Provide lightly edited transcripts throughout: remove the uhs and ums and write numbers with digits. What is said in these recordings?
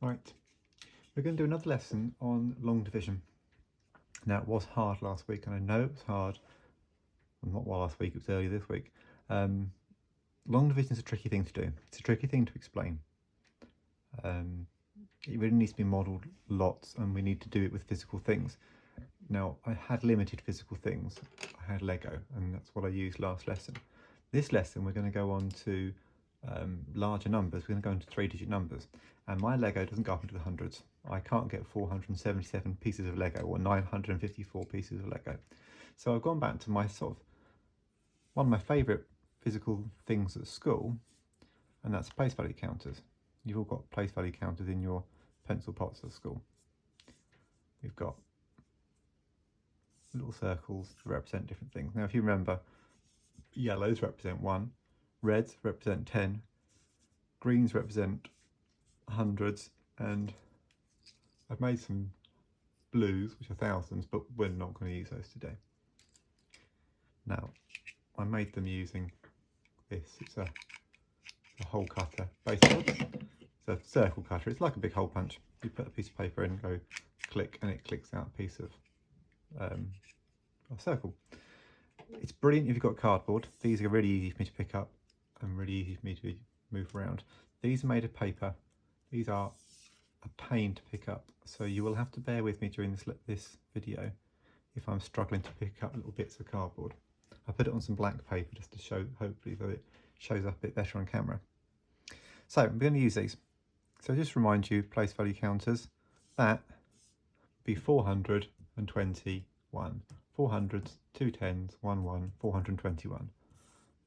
Right, we're going to do another lesson on long division. Now, it was hard last week, and I know it was hard. Well, not last week, it was earlier this week. Long division is a tricky thing to do. It's a tricky thing to explain. It really needs to be modelled lots, and we need to do it with physical things. Now, I had limited physical things. I had Lego, and that's what I used last lesson. This lesson, we're going to go on to larger numbers. We're going to go into 3-digit numbers, and my Lego doesn't go up into the hundreds. I can't get 477 pieces of Lego or 954 pieces of Lego. So I've gone back to my one of my favourite physical things at school, and that's place value counters. You've all got place value counters in your pencil pots at school. We've got little circles that represent different things. Now, if you remember, yellows represent 1, reds represent 10, greens represent hundreds, and I've made some blues, which are thousands, but we're not going to use those today. Now, I made them using this. It's a hole cutter. Basically, it's a circle cutter. It's like a big hole punch. You put a piece of paper in, go click, and it clicks out a piece of a circle. It's brilliant if you've got cardboard. These are really easy for me to pick up and really easy for me to move around. These are made of paper. These are a pain to pick up, so you will have to bear with me during this video if I'm struggling to pick up little bits of cardboard. I put it on some blank paper just to show, hopefully, that it shows up a bit better on camera. So I'm going to use these. So just remind you, place value counters, that would be 421. 400s, 2 10s, 1 1, 421.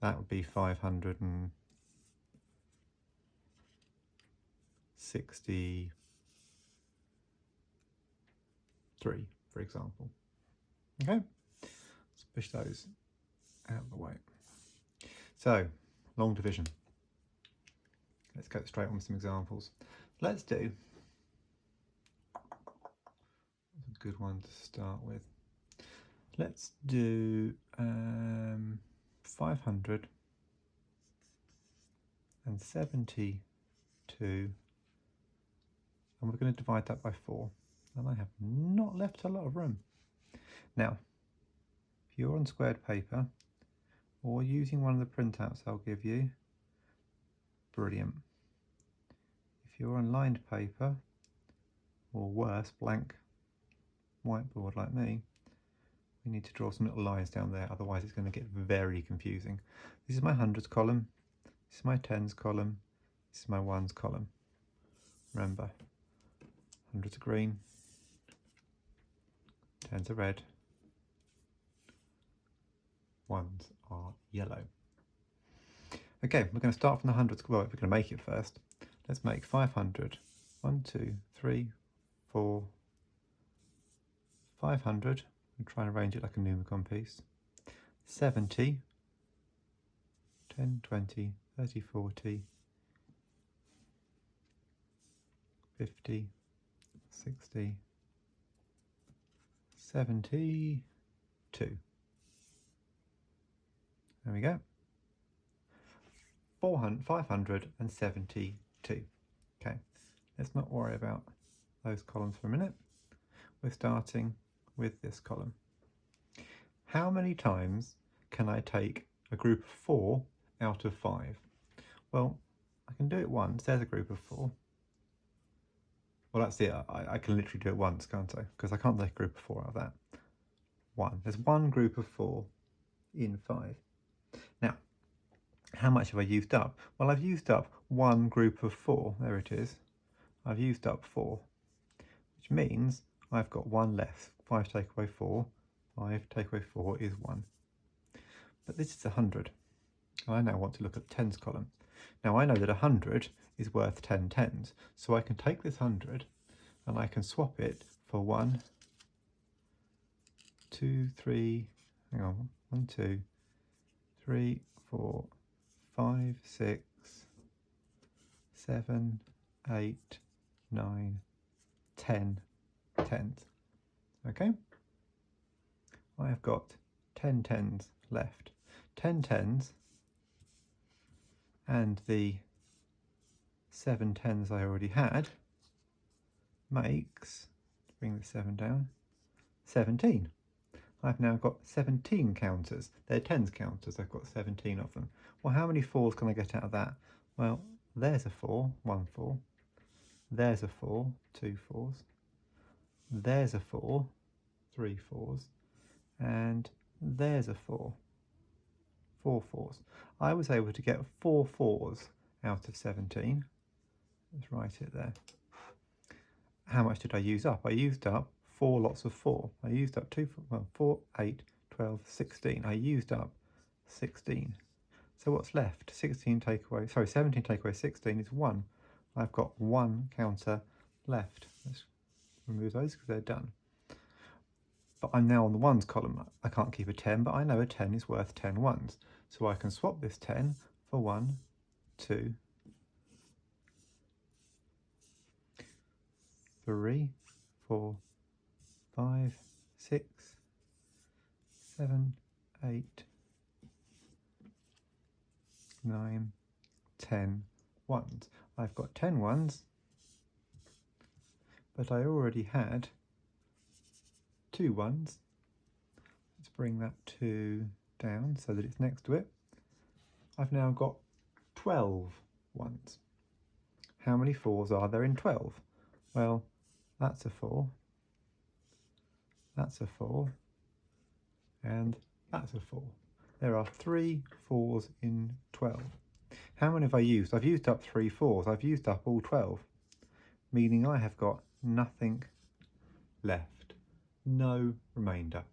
That would be 563, for example. Okay, let's push those out of the way. So, long division. Let's go straight on with some examples. Let's do a good one to start with. Let's do 572, and we're going to divide that by 4. And I have not left a lot of room. Now, if you're on squared paper or using one of the printouts I'll give you, brilliant. If you're on lined paper, or worse, blank whiteboard like me, we need to draw some little lines down there, otherwise it's going to get very confusing. This is my hundreds column, this is my tens column, this is my ones column. Remember, hundreds are green, tens are red, ones are yellow. Okay, we're going to start from the hundreds. Well, we're going to make it first. Let's make 500. 1, 2, 3, 4, 500. I'm trying to arrange it like a Numicon piece. 70, 10, 20, 30, 40, 50, 60, 72. There we go. 572. Okay, let's not worry about those columns for a minute. We're starting with this column. How many times can I take a group of 4 out of 5? Well, I can do it once. There's a group of 4. Well, that's it. I can literally do it once, can't I? Because I can't take a group of 4 out of that. 1. There's one group of 4 in 5. Now, how much have I used up? Well, I've used up one group of 4. There it is. I've used up 4, which means I've got 1 less. 5 take away 4. 5 take away 4 is 1. But this is 100. And I now want to look at the tens column. Now I know that 100 is worth 10 tens. So I can take this 100 and I can swap it for 1, 2, 3, hang on, 1, 2, 3, 4, 5, 6, 7, 8, 9, 10 tens. Okay, I have got 10 tens left. 10 tens and the 7 tens I already had makes, bring the 7 down, 17. I've now got 17 counters. They're tens counters, I've got 17 of them. Well, how many 4s can I get out of that? Well, there's a 4, 1 4. There's a 4, 2 4s. There's a 4, 3 4s. And there's a 4, 4 4s. I was able to get 4 4s out of 17. Let's write it there. How much did I use up? I used up 4 lots of 4. I used up 4, 8, 12, 16. I used up 16. So what's left? 17 take away 16 is 1. I've got 1 counter left. Let's remove those because they're done. But I'm now on the ones column. I can't keep a 10, but I know a 10 is worth 10 ones. So I can swap this 10 for 1, 2, 3, 4, 5, 6, 7, 8, 9, 10 ones. I've got 10 ones, but I already had 2 ones. Let's bring that 2 down so that it's next to it. I've now got 12 ones. How many 4s are there in 12? Well, that's a 4, that's a 4, and that's a 4. There are 3 4s in 12. How many have I used? I've used up 3 4s. I've used up all 12, meaning I have got nothing left, no remainder.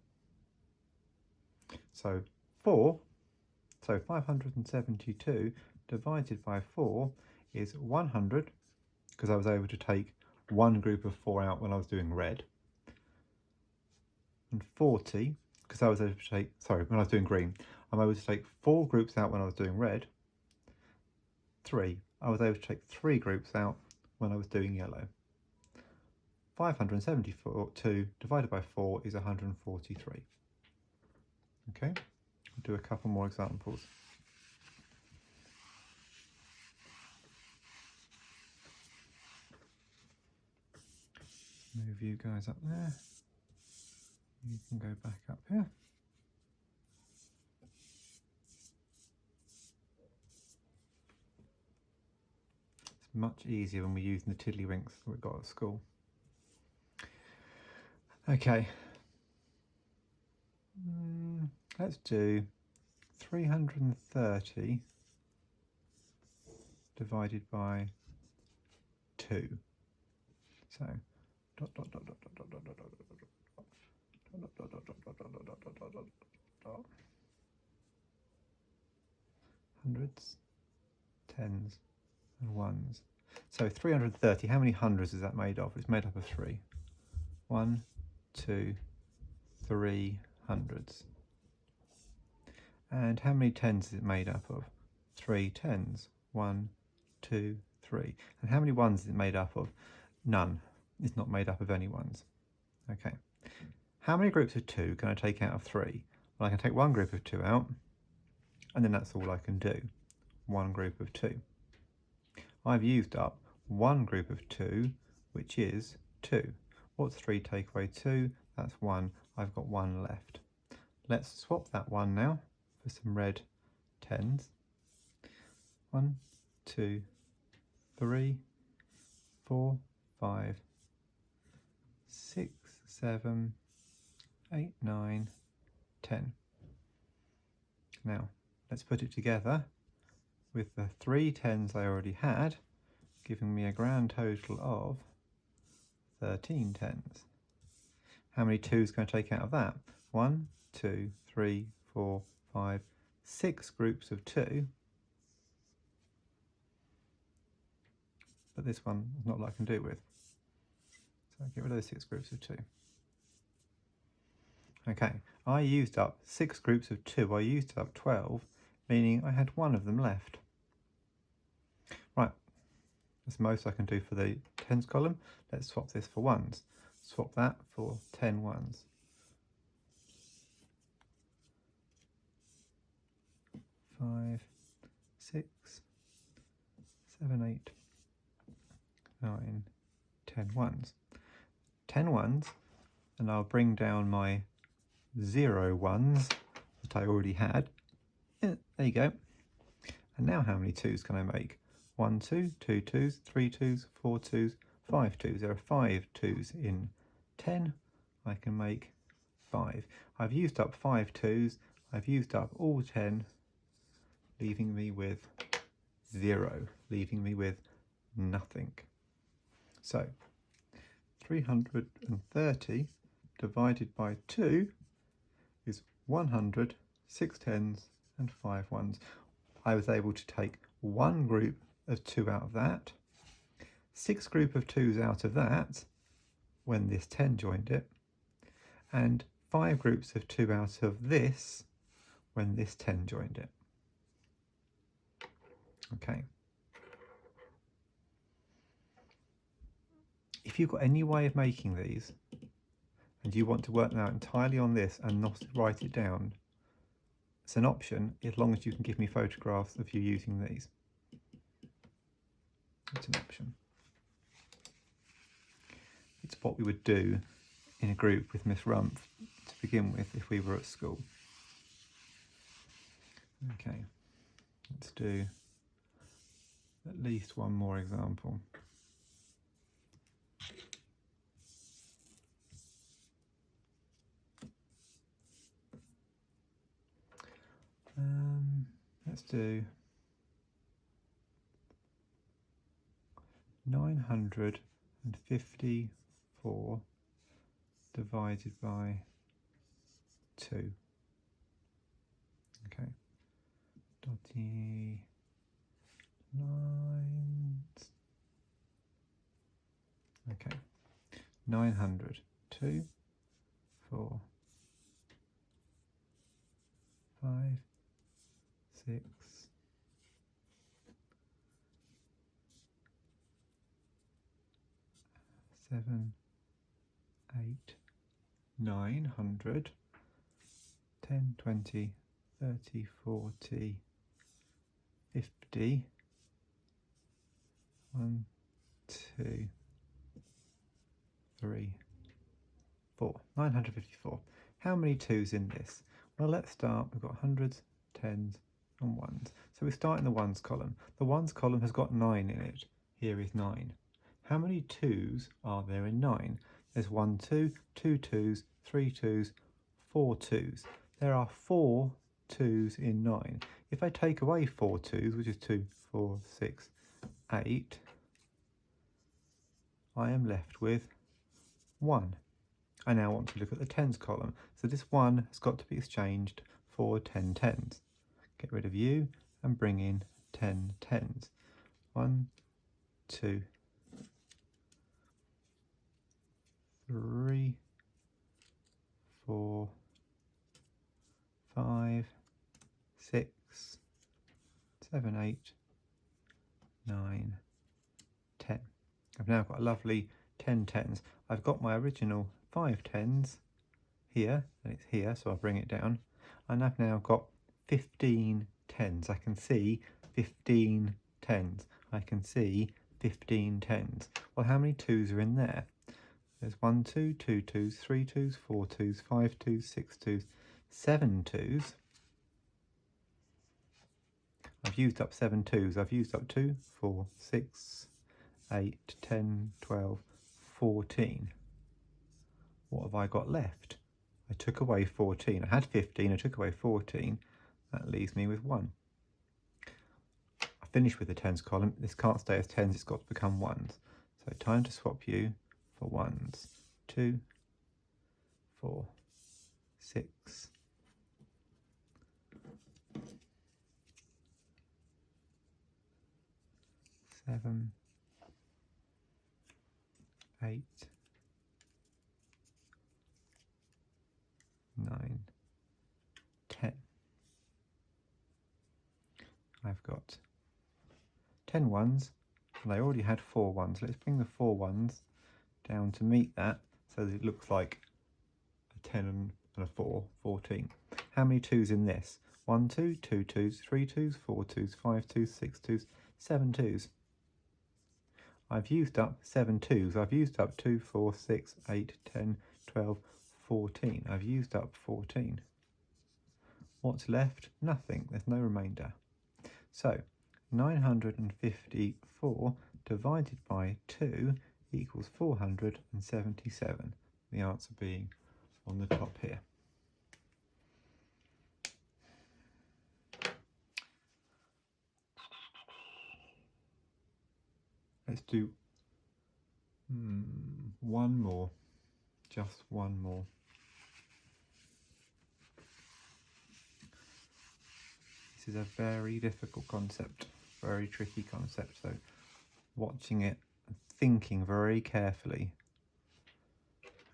So 572 divided by 4 is 100, because I was able to take one group of 4 out when I was doing red, and 40 because I was able to take, when I was doing green, I'm able to take 4 groups out when I was doing red. 3, I was able to take 3 groups out when I was doing yellow. 572 divided by 4 is 143. Okay, I'll do a couple more examples. Move you guys up there. You can go back up here. It's much easier when we're using the tiddlywinks that we've got at school. Okay, let's do 330 divided by 2. So hundreds, tens, and ones. So 330, how many hundreds is that made of? It's made up of 3. 1, 2, 3 hundreds. And how many tens is it made up of? 3 tens. 1, 2, 3. And how many ones is it made up of? None. It's not made up of any ones. Okay. How many groups of 2 can I take out of 3? Well, I can take one group of 2 out, and then that's all I can do. One group of 2. I've used up one group of 2, which is 2. What's 3 take away 2? That's 1. I've got 1 left. Let's swap that 1 now for some red tens. 1, 2, 3, 4, 5, 6, 7, 8, 9, 10. Now, let's put it together with the 3 tens I already had, giving me a grand total of 13 tens. How many 2s can I take out of that? 1, 2, 3, 4, 5, 6 groups of 2. But this one is not what I can do with. So I'll get rid of those 6 groups of 2. Okay, I used up 6 groups of 2. I used up 12, meaning I had 1 of them left. Right, that's the most I can do for the tens column. Let's swap this for ones. Swap that for 10 ones. 5, 6, 7, 8, 9, 10 ones. 10 ones, and I'll bring down my 0 ones that I already had. There you go. And now how many 2s can I make? 1 2, 2 2s, 3 2s, 4 2s, 5 2s. There are 5 2s in 10. I can make 5. I've used up 5 2s. I've used up all 10, leaving me with 0, leaving me with nothing. So 330 divided by 2 is 100, 6 10s and 5 1s. I was able to take one group of 2 out of that, 6 group of 2s out of that when this 10 joined it, and 5 groups of 2 out of this when this 10 joined it. Okay. If you've got any way of making these and you want to work them out entirely on this and not write it down, it's an option as long as you can give me photographs of you using these. It's an option. It's what we would do in a group with Miss Rumpf to begin with if we were at school. Okay, let's do at least one more example. Let's do 954 divided by 2. Okay. Dotty lines. Okay. 900. 2, 4, 5, 6, 7, 8, 900, 10, 20, 30, 40, 50, 1, 2, 3, 4, 954. How many 2s in this? Well, let's start. We've got hundreds, tens and ones. So we start in the ones column. The ones column has got 9 in it. Here is 9. How many 2s are there in 9? There's 1 2, 2 2s, 3 2s, 4 2s. There are 4 2s in 9. If I take away 4 2s, which is 2, 4, 6, 8, I am left with 1. I now want to look at the tens column. So this 1 has got to be exchanged for 10 tens. Get rid of you and bring in 10 tens. 1, 2, 3, 4, 5, 6, 7, 8, 9, 10. I've now got a lovely 10 tens. I've got my original 5 tens here, and it's here, so I'll bring it down. And I've now got 15 tens. I can see 15 tens. I can see 15 tens. Well, how many 2s are in there? There's 1 2, 2 2s, 3 2s, 4 2s, 5 2s, 6 2s, 7 2s. I've used up 7 2s. I've used up 2, 4, 6, 8, 10, 12, 14. What have I got left? I took away 14. I had 15, I took away 14. That leaves me with 1. I finished with the tens column. This can't stay as tens, it's got to become ones. So time to swap you for ones. 2, 4, 6, 7, 8, 9, 10. I've got 10 ones, and I already had 4 ones. Let's bring the 4 ones down to meet that, so that it looks like a 10 and a 4, 14. How many 2s in this? 1 2, 2 2s, 3 2s, 4 2s, 5 2s, 6 2s, 7 2s. I've used up 7 twos. I've used up 2, 4, 6, 8, 10, 12, 14. I've used up 14. What's left? Nothing. There's no remainder. So 954 divided by 2 equals 477. The answer being on the top here. Let's do one more, just one more. This is a very difficult concept, very tricky concept, so watching it and thinking very carefully.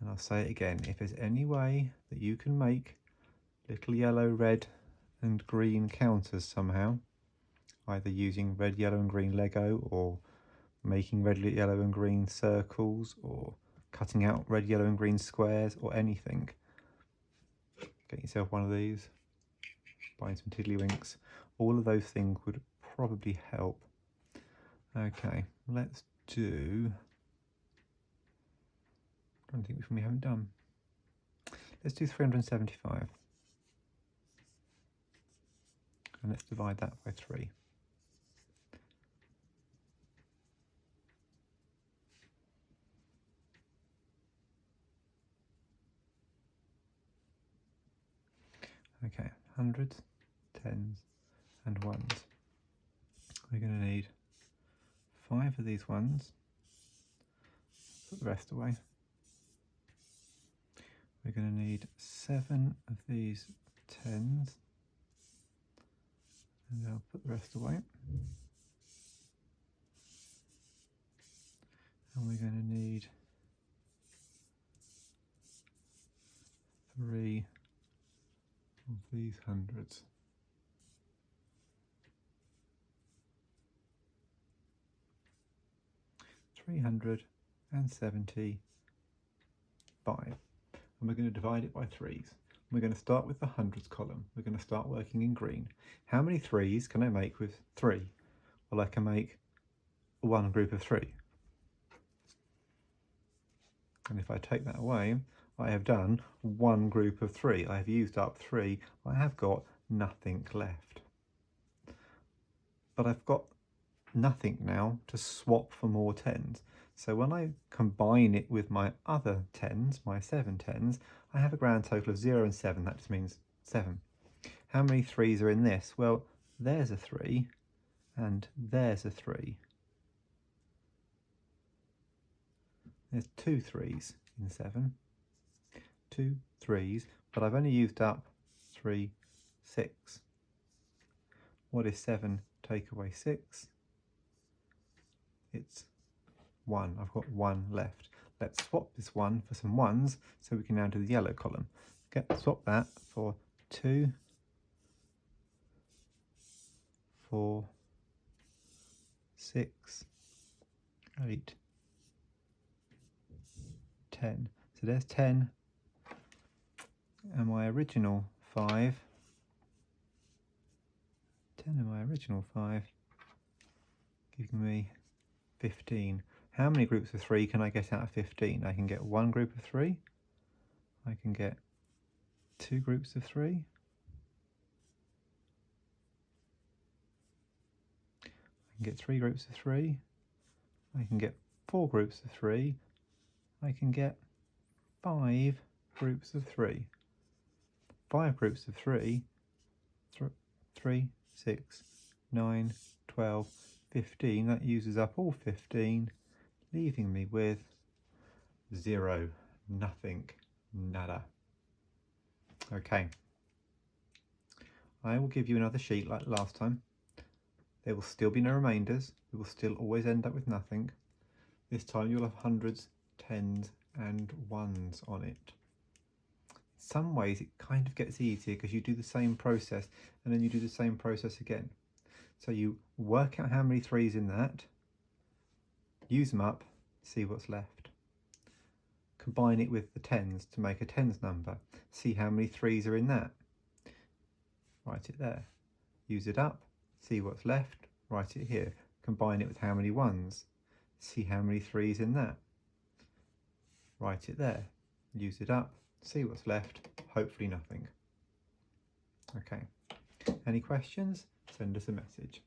And I'll say it again, if there's any way that you can make little yellow, red and green counters somehow, either using red, yellow and green Lego, or making red, yellow and green circles, or cutting out red, yellow and green squares, or anything, get yourself one of these, buying some tiddlywinks. All of those things would probably help. Okay, let's do, I don't think which one we haven't done. Let's do 375. And let's divide that by 3. Okay, hundreds, tens and ones. We're going to need 5 of these ones. Put the rest away. We're going to need 7 of these tens. And I'll put the rest away. And we're going to need 3 of these hundreds. $375. And we're going to divide it by 3s. We're going to start with the hundreds column. We're going to start working in green. How many 3s can I make with 3? Well, I can make one group of 3. And if I take that away, I have done one group of 3. I have used up 3. I have got nothing left. But I've got nothing now to swap for more 10s. So when I combine it with my other 10s, my 7 10s, I have a grand total of 0 and 7. That just means 7. How many 3s are in this? Well, there's a 3 and there's a 3. There's 2 3s in 7. 2 3s, but I've only used up 3, 6. What is 7 take away 6? It's 1. I've got 1 left. Let's swap this 1 for some 1s so we can now do the yellow column. Swap that for 2, 4, 6, 8, 10. So there's 10. And my original 5. 10 of my original 5 giving me 15. How many groups of 3 can I get out of 15? I can get 1 group of 3. I can get 2 groups of 3. I can get 3 groups of 3. I can get 4 groups of 3. I can get 5 groups of 3. 5 groups of 3. 3, 6, 9, 12, 15. That uses up all 15, leaving me with 0, nothing, nada. Okay. I will give you another sheet like last time. There will still be no remainders. We will still always end up with nothing. This time you'll have hundreds, tens and ones on it. In some ways it kind of gets easier because you do the same process and then you do the same process again. So you work out how many 3s in that, use them up, see what's left. Combine it with the 10s to make a tens number. See how many 3s are in that. Write it there. Use it up, see what's left, write it here. Combine it with how many 1s. See how many 3's in that. Write it there. Use it up. See what's left. Hopefully nothing. Okay. Any questions? Send us a message.